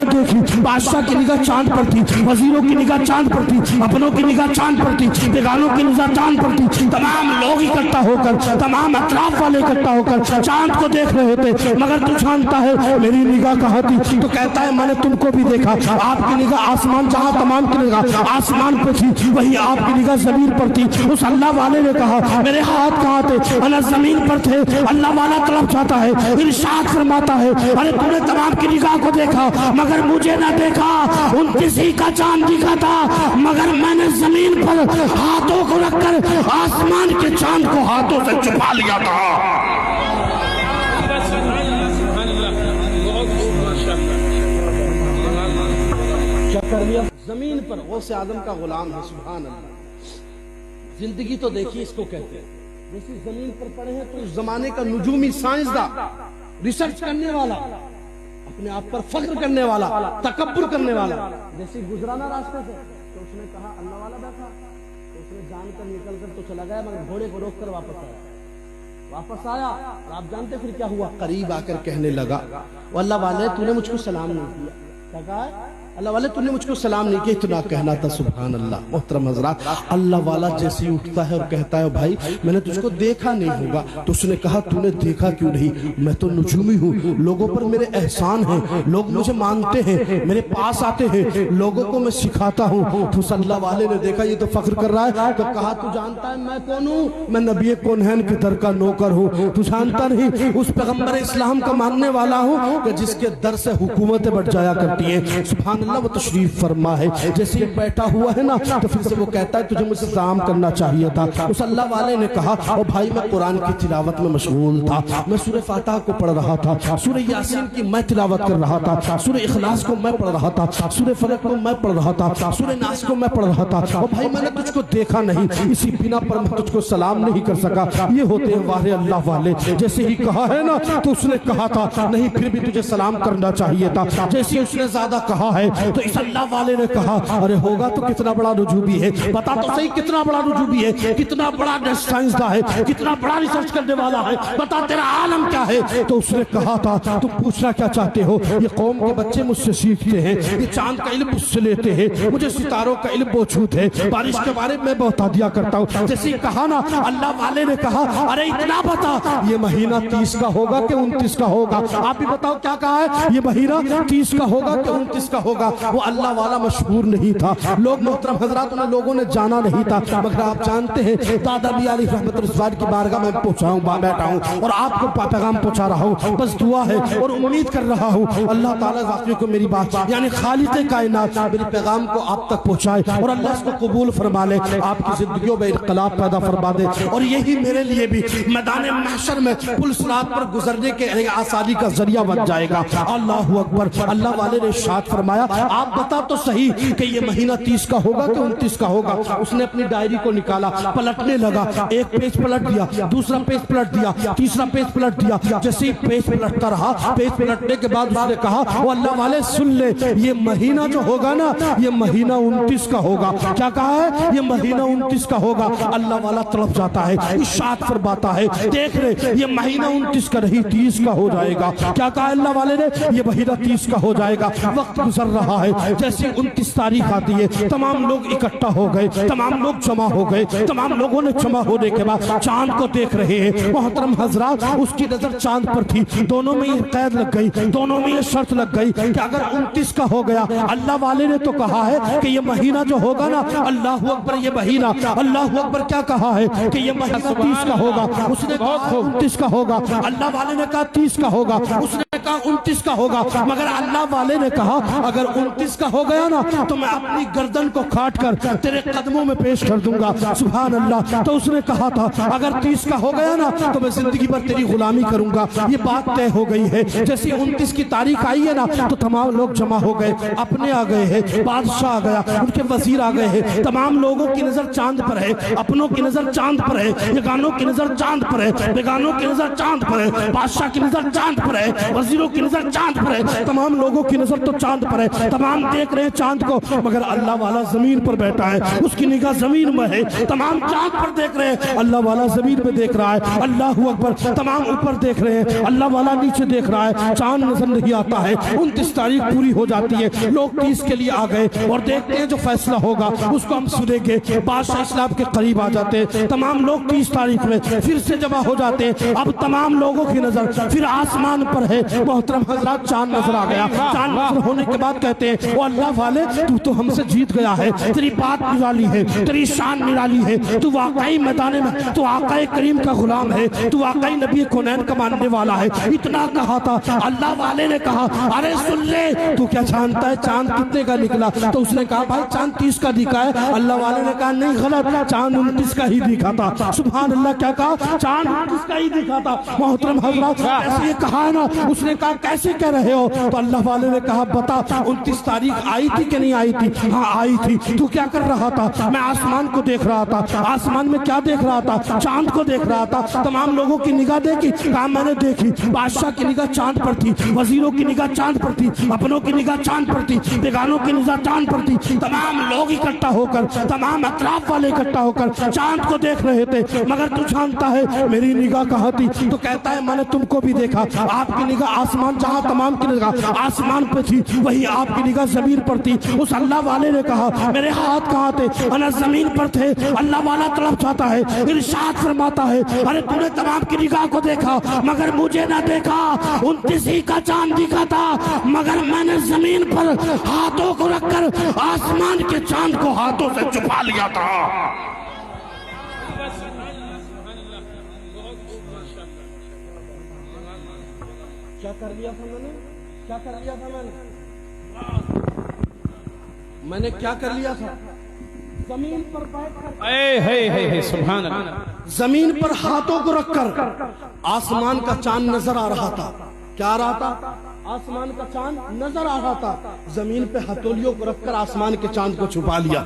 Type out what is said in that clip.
देखी, बादशाह की निगाह चांद पर थी, वजीरों की निगाह चांद पर थी, अपनों की निगाह चांद पर थी, बेगानों की निगाह चांद पर थी। तमाम लोग इकट्ठा होकर, तमाम अतराफ वाले इकट्ठा होकर चांद को देख रहे थे। मगर तू जानता है मेरी निगाह कहाँ थी? तो कहता है मैंने तुमको भी देखा, आपकी निगाह आसमान, जहाँ तमाम की निगाह आसमान पे थी वही आपकी निगाह जमीन पर थी। उस अल्लाह वाले ने कहा मेरे हाथ कहाँ थे? अना जमीन पर थे। अल्लाह वाला तरफ जाता है, इरशाद फरमाता है अरे तूने तमाम की निगाह को देखा मगर मुझे ना देखा। 29 ही का चांद दिखा था मगर मैंने जमीन पर हाथों को रखकर आसमान के चांद को हाथों से छुपा लिया था। जमीन पर गौसे आदम का गुलाम है। सुभान अल्लाह। जिंदगी तो देखिए इसको कहते हैं। जैसे जमीन पर पड़े हैं तो उस जमाने का नुजूमी साइंसदान, रिसर्च करने वाला, अपने आप पर फख्र करने वाला, तकब्बुर करने वाला, जैसे गुजरा ना रास्ते से तो उसने कहा अल्लाह वाला बैठा, तो उसने जानकर निकल कर तो चला गया मगर घोड़े को रोक कर वापस आया। और आप जानते फिर क्या हुआ? करीब आकर कहने लगा अल्लाह वाले तूने मुझको सलाम नहीं किया। क्या कहा? अल्लाह वाले तूने मुझको सलाम नहीं किया, इतना कहना था। सुभान अल्लाह। मोहतरम हज़रात, अल्लाह वाला जैसे ही उठता है और कहता है भाई मैंने तुझको देखा नहीं होगा, तो उसने कहा तूने देखा क्यों नहीं? मैं तो नुजूमी हूँ, लोगों पर मेरे एहसान हैं, लोग मुझे मानते हैं, मेरे पास आते हैं, लोगों को मैं सिखाता हूँ। तो उस अल्लाह वाले ने देखा ये तो फख्र कर रहा है, तो कहा तू जानता है मैं कौन हूँ? मैं नबी कौनैन के दर का नौकर हूँ। तू जानता नहीं उस पैगम्बर इस्लाम का मानने वाला हूँ कि जिसके दर से हुकूमतें बढ़ जाया करती हैं। सुभान अल्लाह। वो तशरीफ फरमा है, जैसे ही बैठा हुआ है ना तो फिर से वो कहता है तुझे मुझसे सलाम करना चाहिए था। उस अल्लाह वाले ने कहा ओ भाई मैं कुरान की तिलावत में मशगूल था, मैं सूरह फातिहा को पढ़ रहा था, सूरह यासीन की मैं तिलावत कर रहा था, सूरह इखलास को मैं पढ़ रहा था, सूरह फलक को मैं पढ़ रहा था, सूरह नास को मैं पढ़ रहा था। ओ भाई मैंने तुझको देखा नहीं, इसी बिना पर मैं तुझको सलाम नहीं कर सका। ये होते हैं वारे अल्लाह वाले। जैसे ही कहा है ना तो उसने कहा था नहीं फिर भी तुझे सलाम करना चाहिए था। जैसे उसने ज्यादा कहा है तो इस अल्लाह वाले ने कहा अरे होगा तो कितना बड़ा रुजूबी है, बता तो सही कितना बड़ा रुजूबी है, कितना बड़ा साइंसदान है, कितना बड़ा रिसर्च करने वाला है, बता तेरा आलम क्या है? तो उसने कहा था तुम पूछना क्या चाहते हो? ये कौम के बच्चे मुझसे सीखते हैं, ये चांद का इल्म मुझसे लेते हैं, मुझे सितारों का इल्म मौजूद है, बारिश के बारे में बता दिया करता हूँ। जैसे कहा ना अल्लाह वाले ने कहा अरे इतना बता ये महीना 30 का होगा कि 29 का होगा? आप भी बताओ क्या कहा है? ये महीना 30 का होगा कि 29 का होगा? वो अल्लाह वाला मशहूर नहीं था, लोग मोहतरम हजरात उन्हें लोगों ने जाना नहीं था। मगर आप जानते हैं दादा भी अली रहमत रिजवान की बारगाह में बैठा हूँ और आपको पैगाम पहुंचा रहा हूँ। बस दुआ है और उम्मीद कर रहा हूँ अल्लाह ताला वाकई को मेरी बात यानी खालिक़े कायनात मेरे पैगाम को आप तक पहुंचाए और अल्लाह इसको कबूल फरमा ले, आपकी जिंदगियों में इनकलाब पैदा फरमा दे। और यही मेरे लिए भी मैदान महशर में पुल सिरात पर गुजरने के आसानी का जरिया बन जाएगा। अल्लाह अकबर। अल्लाह वाले ने इरशाद फरमाया आप बता तो सही कि ये महीना 30 का होगा कि 29 का होगा? उसने अपनी डायरी को निकाला, पलटने लगा, एक पेज पलट दिया, दूसरा पेज पलट दिया, तीसरा पेज पलट दिया। जैसे ही पेज पलटता रहा, पेज पलटने के बाद उसने कहा वो अल्लाह वाले सुन ले ये महीना जो होगा ना ये महीना 29 का होगा। क्या कहा है? ये महीना 29 का होगा। अल्लाह वाला तड़प जाता है, इरशाद फरमाता है देख ले ये महीना 29 का नहीं 30 का हो जाएगा। क्या कहा अल्लाह वाले ने? ये महीना 30 का हो जाएगा। वक्त गुजर रहा है, जैसे 29 तारीख आती है तमाम लोग इकट्ठा हो गए, तमाम लोग जमा हो गए, तमाम लोगों ने जमा होने के बाद चांद को देख रहे हैं। मोहतरम हजरात उसकी नजर चांद पर थी, दोनों में ये कैद लग गई, दोनों में ये शर्त लग गई कि अगर 29 का हो गया, अल्लाह वाले ने तो कहा है कि ये महीना जो होगा ना अल्लाह अकबर ये महीना अल्लाह अकबर क्या कहा है कि ये महीना 30 का होगा? उसने कहा 29 का होगा। अल्लाह वाले ने कहा 30 का होगा, उसने कहा 29 का होगा। मगर अल्लाह वाले ने कहा अगर 29 का हो गया ना तो मैं अपनी गर्दन को काट कर तेरे कदमों में पेश कर दूंगा। सुभान अल्लाह। तो उसने कहा था अगर 30 का हो गया ना तो मैं जिंदगी भर तेरी गुलामी करूंगा। ये बात तय हो गई है। जैसे 29 की तारीख आई है ना तो तमाम लोग जमा हो गए, अपने आ गए हैं, बादशाह आ गया, उनके वजीर आ गए हैं, तमाम लोगों की नजर चांद पर है, अपनों की नजर चांद पर है, बेगानों की नजर चांद पर है, बेगानों की नजर चांद पर है, बादशाह की नजर चांद पर है, वजीरों की नजर चांद पर है, तमाम लोगों की नजर तो चांद पर है, तमाम देख रहे हैं चांद को, मगर अल्लाह वाला जमीन पर बैठा है, उसकी निगाह जमीन में है। तमाम चांद पर देख रहे हैं, अल्लाह वाला जमीन पे देख रहा है। अल्लाह अकबर। तमाम ऊपर देख रहे हैं, अल्लाह वाला नीचे देख रहा है, चांद नजर नहीं आता है। 29 तारीख पूरी हो जाती है, लोग 30 के लिए आ गए और देखते हैं जो फैसला होगा उसको हम सुनेंगे। बादशाह इस्लाम के करीब आ जाते हैं, तमाम लोग 30 तारीख में फिर से जमा हो जाते हैं। अब तमाम लोगों की नजर फिर आसमान पर है। मोहतरम हजरात, चांद नजर आ गया। चांद नजर होने के बाद कहते हैं, ओ अल्लाह वाले, तू तो हमसे जीत गया है, तेरी बात निराली है, तेरी शान निराली है, तू वाकई मैदान में तू आकाए करीम का गुलाम है, तू वाकई नबी कौनैन का मानने वाला है। इतना कहा था, अल्लाह वाले ने कहा, अरे सुन ले, तू क्या जानता है चांद कितने का निकला? तो उसने कहा, भाई चांद 30 का दिखा है। अल्लाह वाले ने कहा, नहीं गलत, चांद 29 का ही दिखा था। सुभान अल्लाह, क्या कहा? चांद 29 का ही दिखा था। मोहतरम हजरात, ऐसे ये कहा है ना, उसने कहा कैसे कह रहे हो? तो अल्लाह वाले ने कहा, बता 29 तारीख आई थी कि नहीं आई थी? हाँ आई थी। तू क्या कर रहा था? मैं आसमान को देख रहा था। आसमान में क्या देख रहा था? चांद को देख रहा था। तमाम लोगों की निगाह देखी? कहा मैंने देखी। बादशाह की निगाह चांद पर थी, वजीरों की निगाह चांद पर थी, अपनों की निगाह चांद पर थी, बेगानों की निगाह चांद पर थी। तमाम लोग इकट्ठा होकर, तमाम अतराफ वाले इकट्ठा होकर चांद को देख रहे थे। मगर तू जानता है मेरी निगाह कहाँ थी? तो कहता है, मैंने तुमको भी देखा। आपकी निगाह आसमान, जहाँ तमाम की निगाह आसमान पे थी, वही आपकी निगाह जमीन पर थी। उस अल्लाह वाले ने कहा, मेरे हाथ कहाँ थे? अना जमीन पर थे। अल्लाह वाला तड़प जाता है, इरशाद फरमाता है, अरे तूने तमाम की निगाह को देखा मगर मुझे ना देखा। 29 ही का चांद दिखा था, मगर मैंने जमीन पर हाथों को रखकर आसमान के चांद को हाथों से छुपा लिया था। क्या कर लिया था मैंने? क्या कर लिया था मैंने क्या कर लिया था? जमीन पर बैठकर, सुभान अल्लाह, जमीन पर हाथों को रखकर आसमान का चांद नजर आ रहा था। क्या आ रहा था? आसमान का चांद नजर आ रहा था। जमीन पे हथौलियों को रखकर आसमान के चांद को छुपा लिया।